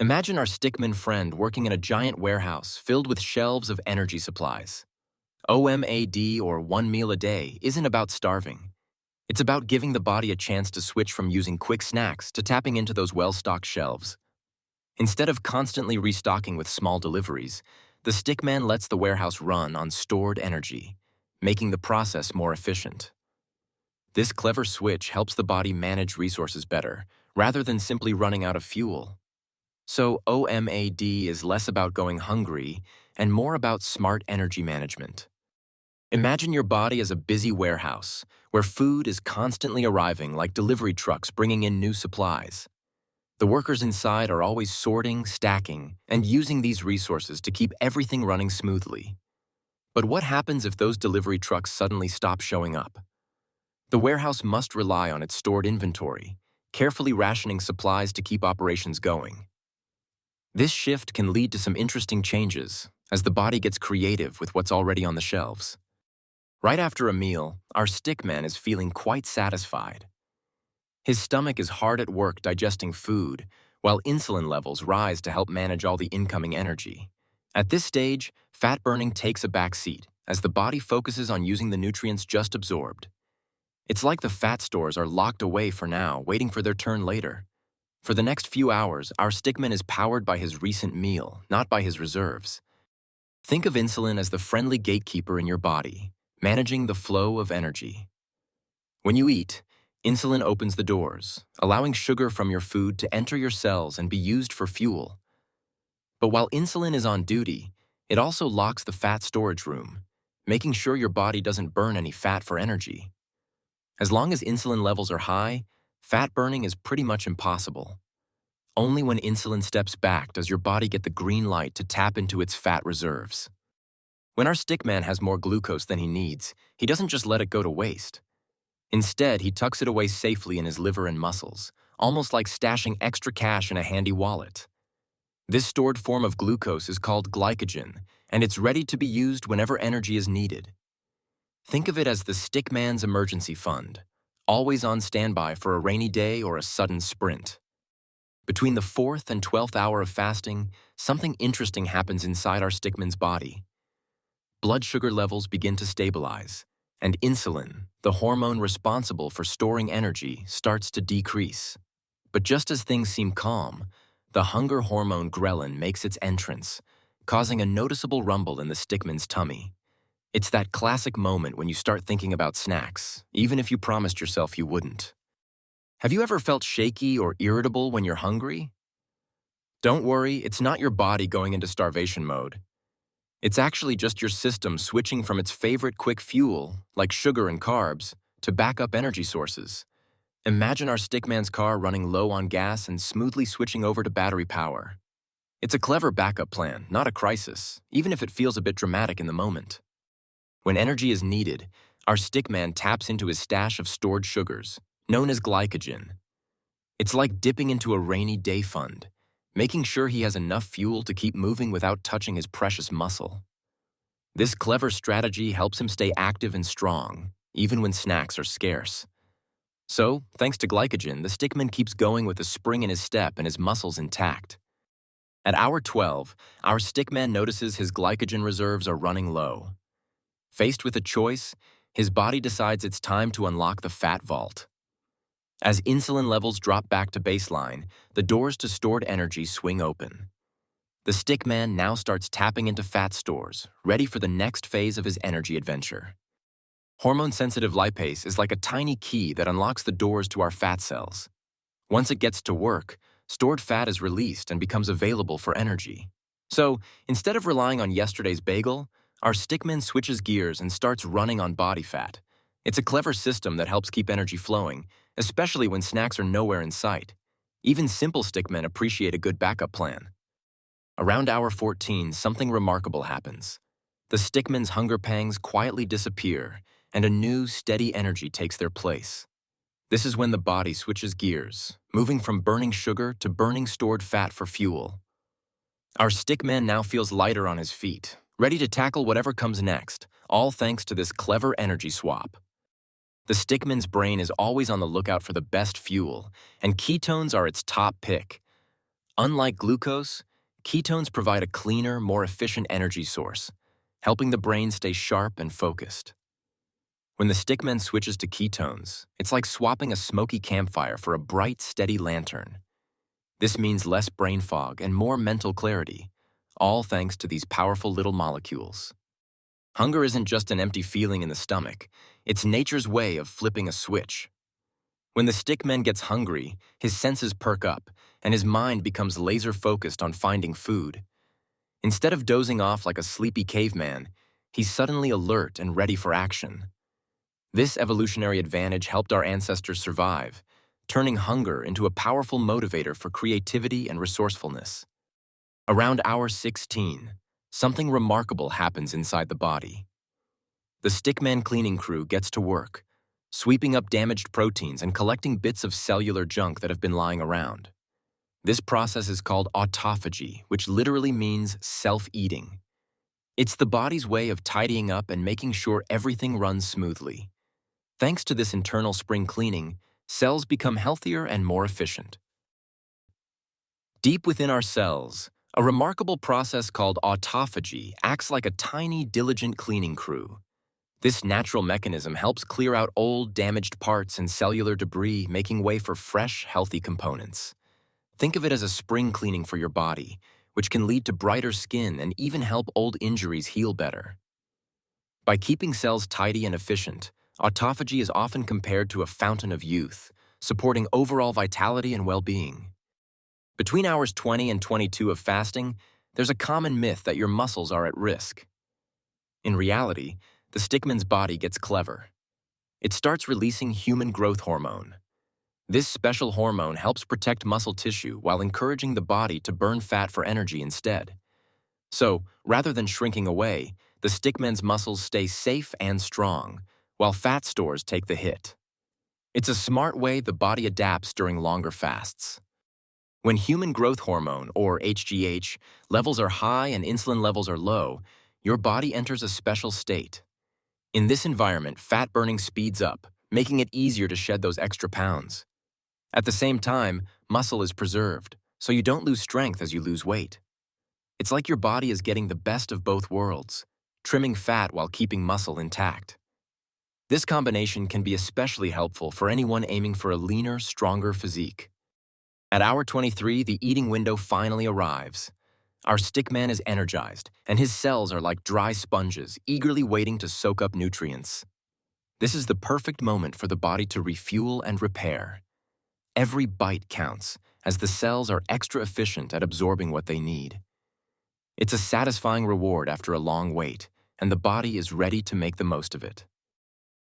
Imagine our stickman friend working in a giant warehouse filled with shelves of energy supplies. OMAD, or 1 meal a day, isn't about starving. It's about giving the body a chance to switch from using quick snacks to tapping into those well-stocked shelves. Instead of constantly restocking with small deliveries, the stickman lets the warehouse run on stored energy, making the process more efficient. This clever switch helps the body manage resources better, rather than simply running out of fuel. So OMAD is less about going hungry and more about smart energy management. Imagine your body as a busy warehouse, where food is constantly arriving like delivery trucks bringing in new supplies. The workers inside are always sorting, stacking, and using these resources to keep everything running smoothly. But what happens if those delivery trucks suddenly stop showing up? The warehouse must rely on its stored inventory, carefully rationing supplies to keep operations going. This shift can lead to some interesting changes, as the body gets creative with what's already on the shelves. Right after a meal, our stickman is feeling quite satisfied. His stomach is hard at work digesting food, while insulin levels rise to help manage all the incoming energy. At this stage, fat burning takes a back seat, as the body focuses on using the nutrients just absorbed. It's like the fat stores are locked away for now, waiting for their turn later. For the next few hours, our stickman is powered by his recent meal, not by his reserves. Think of insulin as the friendly gatekeeper in your body, managing the flow of energy. When you eat, insulin opens the doors, allowing sugar from your food to enter your cells and be used for fuel. But while insulin is on duty, it also locks the fat storage room, making sure your body doesn't burn any fat for energy. As long as insulin levels are high, fat burning is pretty much impossible. Only when insulin steps back does your body get the green light to tap into its fat reserves. When our stickman has more glucose than he needs, he doesn't just let it go to waste. Instead, he tucks it away safely in his liver and muscles, almost like stashing extra cash in a handy wallet. This stored form of glucose is called glycogen, and it's ready to be used whenever energy is needed. Think of it as the stickman's emergency fund, always on standby for a rainy day or a sudden sprint. Between the 4th and 12th hour of fasting, something interesting happens inside our stickman's body. Blood sugar levels begin to stabilize, and insulin, the hormone responsible for storing energy, starts to decrease. But just as things seem calm, the hunger hormone ghrelin makes its entrance, causing a noticeable rumble in the stickman's tummy. It's that classic moment when you start thinking about snacks, even if you promised yourself you wouldn't. Have you ever felt shaky or irritable when you're hungry? Don't worry, it's not your body going into starvation mode. It's actually just your system switching from its favorite quick fuel, like sugar and carbs, to backup energy sources. Imagine our stickman's car running low on gas and smoothly switching over to battery power. It's a clever backup plan, not a crisis, even if it feels a bit dramatic in the moment. When energy is needed, our stickman taps into his stash of stored sugars, known as glycogen. It's like dipping into a rainy day fund, making sure he has enough fuel to keep moving without touching his precious muscle. This clever strategy helps him stay active and strong, even when snacks are scarce. So, thanks to glycogen, the stickman keeps going with a spring in his step and his muscles intact. At hour 12, our stickman notices his glycogen reserves are running low. Faced with a choice, his body decides it's time to unlock the fat vault. As insulin levels drop back to baseline, the doors to stored energy swing open. The stickman now starts tapping into fat stores, ready for the next phase of his energy adventure. Hormone-sensitive lipase is like a tiny key that unlocks the doors to our fat cells. Once it gets to work, stored fat is released and becomes available for energy. So, instead of relying on yesterday's bagel, our stickman switches gears and starts running on body fat. It's a clever system that helps keep energy flowing, especially when snacks are nowhere in sight. Even simple stickmen appreciate a good backup plan. Around hour 14, something remarkable happens. The stickman's hunger pangs quietly disappear, and a new, steady energy takes their place. This is when the body switches gears, moving from burning sugar to burning stored fat for fuel. Our stickman now feels lighter on his feet, ready to tackle whatever comes next, all thanks to this clever energy swap. The stickman's brain is always on the lookout for the best fuel, and ketones are its top pick. Unlike glucose, ketones provide a cleaner, more efficient energy source, helping the brain stay sharp and focused. When the stickman switches to ketones, it's like swapping a smoky campfire for a bright, steady lantern. This means less brain fog and more mental clarity, all thanks to these powerful little molecules. Hunger isn't just an empty feeling in the stomach, it's nature's way of flipping a switch. When the stickman gets hungry, his senses perk up, and his mind becomes laser-focused on finding food. Instead of dozing off like a sleepy caveman, he's suddenly alert and ready for action. This evolutionary advantage helped our ancestors survive, turning hunger into a powerful motivator for creativity and resourcefulness. Around hour 16, something remarkable happens inside the body. The stickman cleaning crew gets to work, sweeping up damaged proteins and collecting bits of cellular junk that have been lying around. This process is called autophagy, which literally means self-eating. It's the body's way of tidying up and making sure everything runs smoothly. Thanks to this internal spring cleaning, cells become healthier and more efficient. Deep within our cells, a remarkable process called autophagy acts like a tiny, diligent cleaning crew. This natural mechanism helps clear out old, damaged parts and cellular debris, making way for fresh, healthy components. Think of it as a spring cleaning for your body, which can lead to brighter skin and even help old injuries heal better. By keeping cells tidy and efficient, autophagy is often compared to a fountain of youth, supporting overall vitality and well-being. Between hours 20 and 22 of fasting, there's a common myth that your muscles are at risk. In reality, the stickman's body gets clever. It starts releasing human growth hormone. This special hormone helps protect muscle tissue while encouraging the body to burn fat for energy instead. So, rather than shrinking away, the stickman's muscles stay safe and strong, while fat stores take the hit. It's a smart way the body adapts during longer fasts. When human growth hormone, or HGH, levels are high and insulin levels are low, your body enters a special state. In this environment, fat burning speeds up, making it easier to shed those extra pounds. At the same time, muscle is preserved, so you don't lose strength as you lose weight. It's like your body is getting the best of both worlds, trimming fat while keeping muscle intact. This combination can be especially helpful for anyone aiming for a leaner, stronger physique. At hour 23, the eating window finally arrives. Our stickman is energized, and his cells are like dry sponges, eagerly waiting to soak up nutrients. This is the perfect moment for the body to refuel and repair. Every bite counts, as the cells are extra efficient at absorbing what they need. It's a satisfying reward after a long wait, and the body is ready to make the most of it.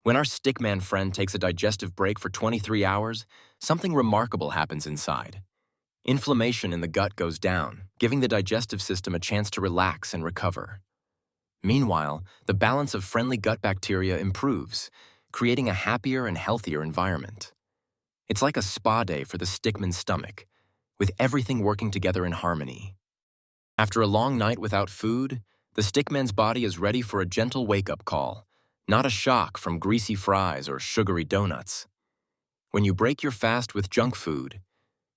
When our stickman friend takes a digestive break for 23 hours, something remarkable happens inside. Inflammation in the gut goes down, giving the digestive system a chance to relax and recover. Meanwhile, the balance of friendly gut bacteria improves, creating a happier and healthier environment. It's like a spa day for the stickman's stomach, with everything working together in harmony. After a long night without food, the stickman's body is ready for a gentle wake-up call, not a shock from greasy fries or sugary donuts. When you break your fast with junk food,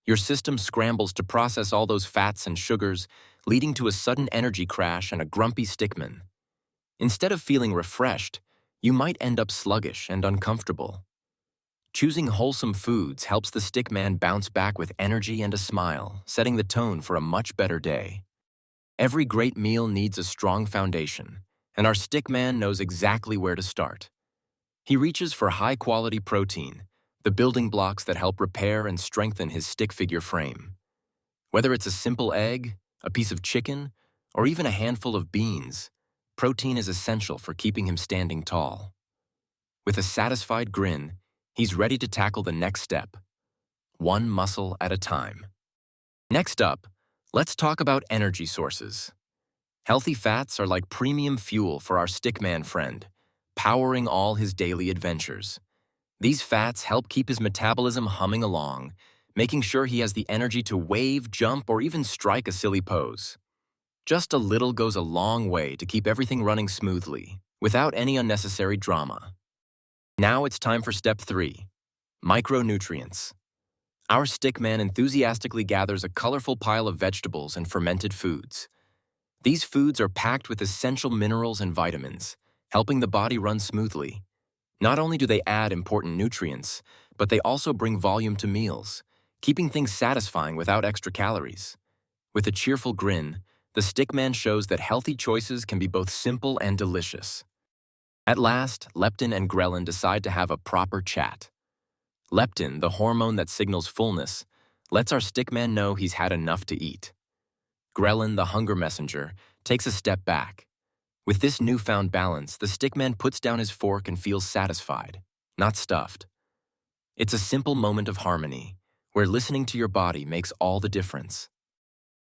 your system scrambles to process all those fats and sugars, leading to a sudden energy crash and a grumpy stickman. Instead of feeling refreshed, you might end up sluggish and uncomfortable. Choosing wholesome foods helps the stickman bounce back with energy and a smile, setting the tone for a much better day. Every great meal needs a strong foundation, and our stickman knows exactly where to start. He reaches for high-quality protein, the building blocks that help repair and strengthen his stick figure frame. Whether it's a simple egg, a piece of chicken, or even a handful of beans, protein is essential for keeping him standing tall. With a satisfied grin, he's ready to tackle the next step, one muscle at a time. Next up, let's talk about energy sources. Healthy fats are like premium fuel for our stickman friend, powering all his daily adventures. These fats help keep his metabolism humming along, making sure he has the energy to wave, jump, or even strike a silly pose. Just a little goes a long way to keep everything running smoothly, without any unnecessary drama. Now it's time for step 3, micronutrients. Our stickman enthusiastically gathers a colorful pile of vegetables and fermented foods. These foods are packed with essential minerals and vitamins, helping the body run smoothly. Not only do they add important nutrients, but they also bring volume to meals, keeping things satisfying without extra calories. With a cheerful grin, the stickman shows that healthy choices can be both simple and delicious. At last, leptin and ghrelin decide to have a proper chat. Leptin, the hormone that signals fullness, lets our stickman know he's had enough to eat. Ghrelin, the hunger messenger, takes a step back. With this newfound balance, the stickman puts down his fork and feels satisfied, not stuffed. It's a simple moment of harmony, where listening to your body makes all the difference.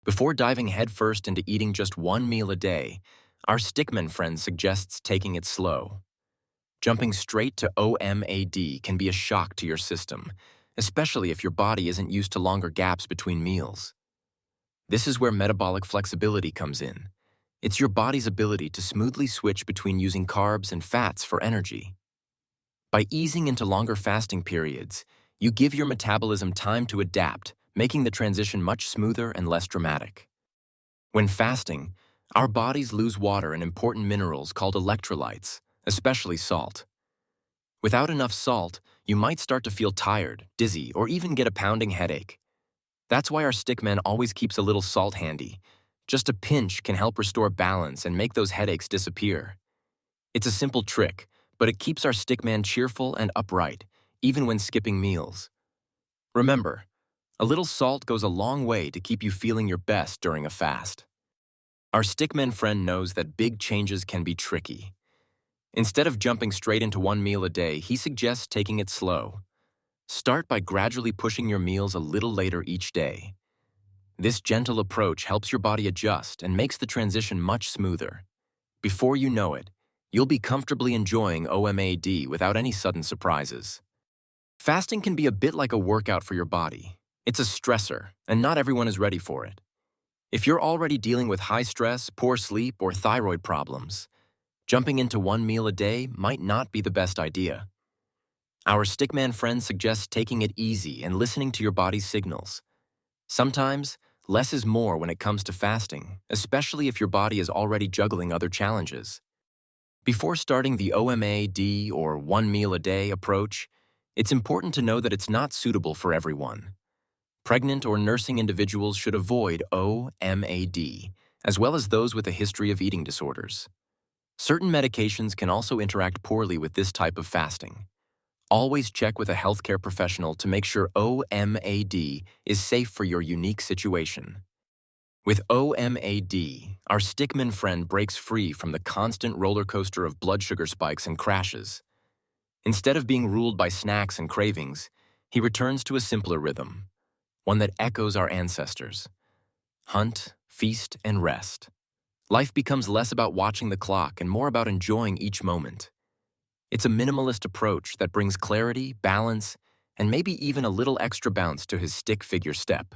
Before diving headfirst into eating just one meal a day, our stickman friend suggests taking it slow. Jumping straight to OMAD can be a shock to your system, especially if your body isn't used to longer gaps between meals. This is where metabolic flexibility comes in. It's your body's ability to smoothly switch between using carbs and fats for energy. By easing into longer fasting periods, you give your metabolism time to adapt, making the transition much smoother and less dramatic. When fasting, our bodies lose water and important minerals called electrolytes, especially salt. Without enough salt, you might start to feel tired, dizzy, or even get a pounding headache. That's why our stickman always keeps a little salt handy. Just a pinch can help restore balance and make those headaches disappear. It's a simple trick, but it keeps our stickman cheerful and upright, even when skipping meals. Remember, a little salt goes a long way to keep you feeling your best during a fast. Our stickman friend knows that big changes can be tricky. Instead of jumping straight into one meal a day, he suggests taking it slow. Start by gradually pushing your meals a little later each day. This gentle approach helps your body adjust and makes the transition much smoother. Before you know it, you'll be comfortably enjoying OMAD without any sudden surprises. Fasting can be a bit like a workout for your body. It's a stressor, and not everyone is ready for it. If you're already dealing with high stress, poor sleep, or thyroid problems, jumping into one meal a day might not be the best idea. Our stickman friend suggests taking it easy and listening to your body's signals. Sometimes, less is more when it comes to fasting, especially if your body is already juggling other challenges. Before starting the OMAD or one meal a day approach, it's important to know that it's not suitable for everyone. Pregnant or nursing individuals should avoid OMAD, as well as those with a history of eating disorders. Certain medications can also interact poorly with this type of fasting. Always check with a healthcare professional to make sure OMAD is safe for your unique situation. With OMAD, our stickman friend breaks free from the constant roller coaster of blood sugar spikes and crashes. Instead of being ruled by snacks and cravings, he returns to a simpler rhythm, one that echoes our ancestors. Hunt, feast, and rest. Life becomes less about watching the clock and more about enjoying each moment. It's a minimalist approach that brings clarity, balance, and maybe even a little extra bounce to his stick figure step.